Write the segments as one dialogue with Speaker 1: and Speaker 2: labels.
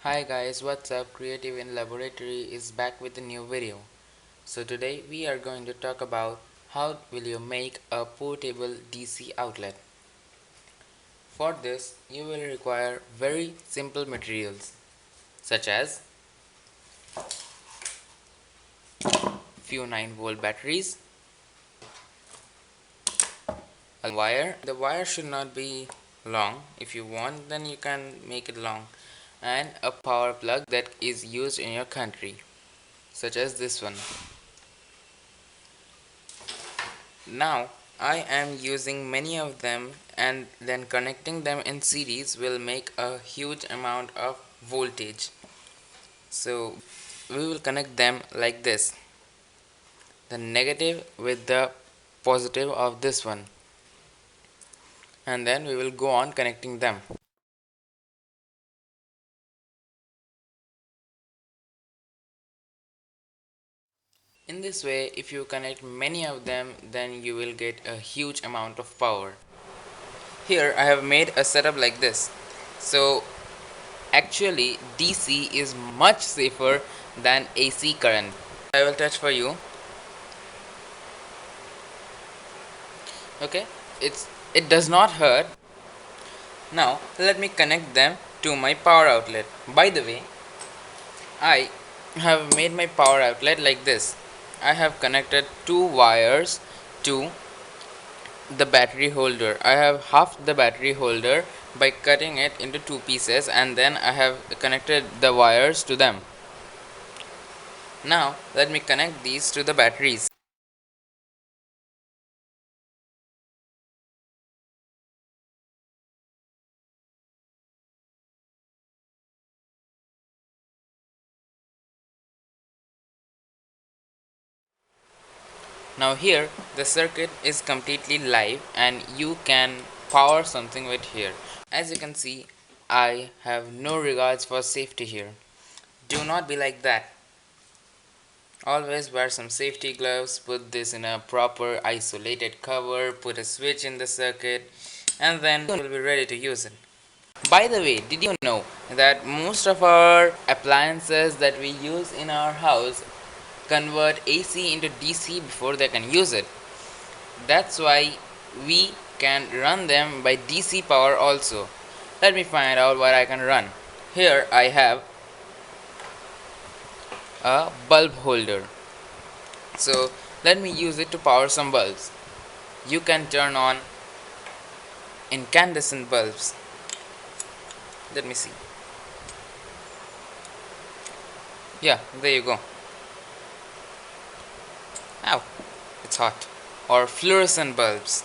Speaker 1: Hi guys, what's up? Creative in Laboratory is back with a new video. So today we are going to talk about how will you make a portable DC outlet. For this you will require very simple materials such as few 9-volt batteries, a wire. The wire should not be long. If you want then you can make it long, and a power plug that is used in your country such as this one. Now I am using many of them, and then connecting them in series will make a huge amount of voltage. So we will connect them like this, the negative with the positive of this one, and then we will go on connecting them. In this way, if you connect many of them, then you will get a huge amount of power. Here I have made a setup like this. So actually, DC is much safer than AC current. I will touch for you. Okay, it does not hurt. Now let me connect them to my power outlet. By the way, I have made my power outlet like this. I have connected two wires to the battery holder. I have halved the battery holder by cutting it into two pieces, and then I have connected the wires to them. Now let me connect these to the batteries. Now here the circuit is completely live and you can power something with here. As you can see, I have no regards for safety here. Do not be like that. Always wear some safety gloves, put this in a proper isolated cover, put a switch in the circuit, and then you will be ready to use it. By the way, did you know that most of our appliances that we use in our house convert AC into DC before they can use it? That's why we can run them by DC power also. Let me find out what I can run. Here I have a bulb holder. So let me use it to power some bulbs. You can turn on incandescent bulbs. Let me see. Yeah, there you go. Ow, it's hot. Or fluorescent bulbs.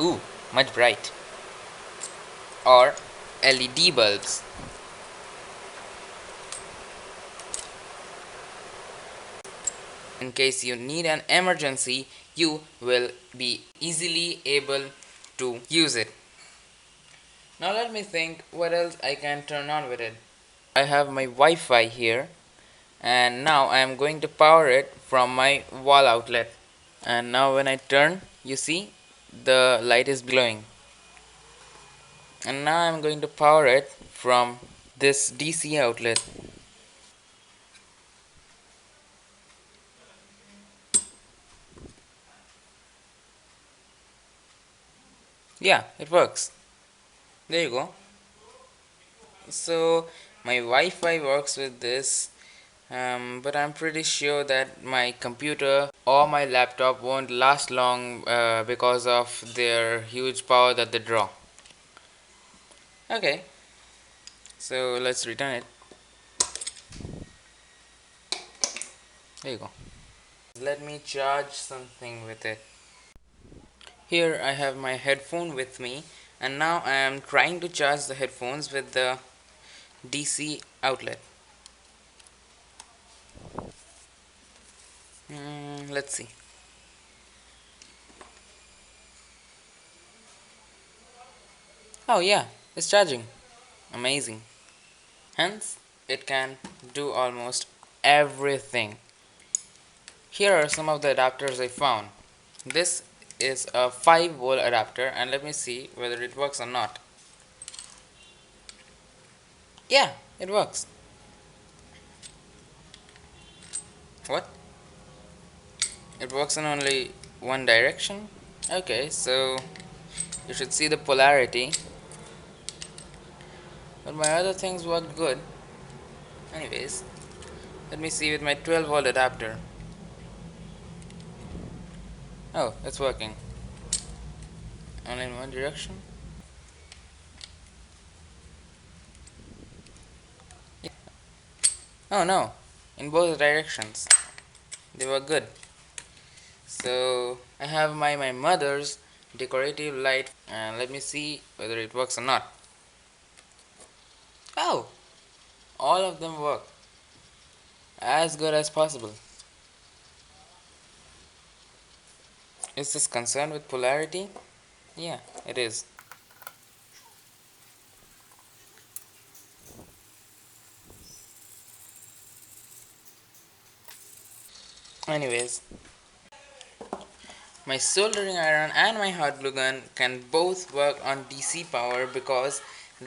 Speaker 1: Ooh, much bright. Or LED bulbs. In case you need an emergency, you will be easily able to use it. Now let me think what else I can turn on with it. I have my Wi-Fi here, and now I am going to power it from my wall outlet. And now when I turn, you see the light is glowing. And now I'm going to power it from this DC outlet. Yeah, it works. There you go. So my Wi-Fi works with this, but I'm pretty sure that my computer or my laptop won't last long because of their huge power that they draw. Okay, so let's return it. There you go. Let me charge something with it. Here I have my headphone with me, and now I am trying to charge the headphones with the DC outlet. Let's see. Oh yeah, it's charging. Amazing. Hence, it can do almost everything. Here are some of the adapters I found. This is a 5-volt adapter, and let me see whether it works or not. Yeah, it works. What? It works in only one direction? Okay, so you should see the polarity. But my other things work good. Anyways, let me see with my 12-volt adapter. Oh, it's working. Only in one direction? Yeah. Oh no, in both directions. They were good. So I have my mother's decorative light, and let me see whether it works or not. Oh, all of them work as good as possible. Is this concerned with polarity? Yeah, it is. Anyways, my soldering iron and my hot glue gun can both work on DC power because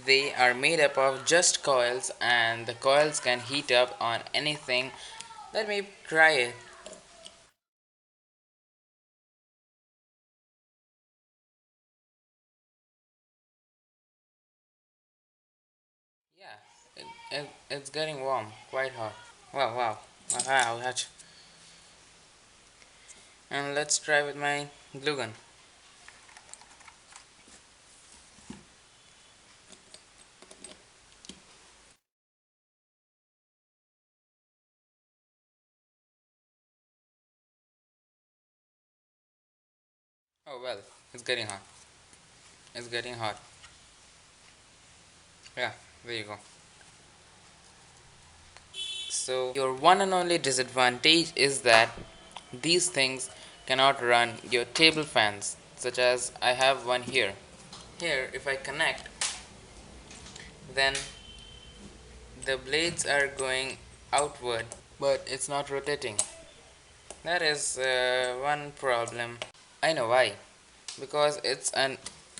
Speaker 1: they are made up of just coils, and the coils can heat up on anything. Let me try it. Yeah, it's getting warm, quite hot. Wow, wow. Wow, ouch. And let's try with my glue gun. Oh well, it's getting hot. It's getting hot. Yeah, there you go. So your one and only disadvantage is that these things cannot run your table fans, such as I have one here. Here, if I connect, then the blades are going outward, but it's not rotating. That is one problem. I know why. Because it's an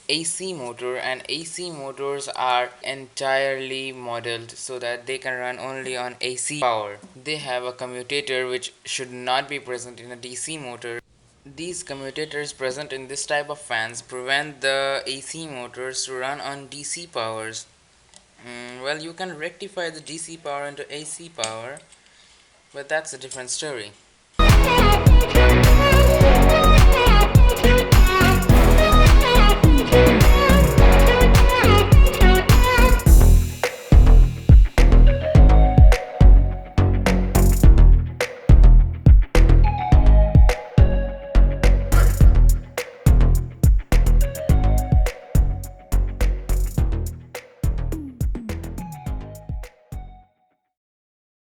Speaker 1: AC motor, and AC motors are entirely modeled so that they can run only on AC power. They have a commutator which should not be present in a DC motor. These commutators present in this type of fans prevent the AC motors to run on DC powers. Well, you can rectify the DC power into AC power, but that's a different story.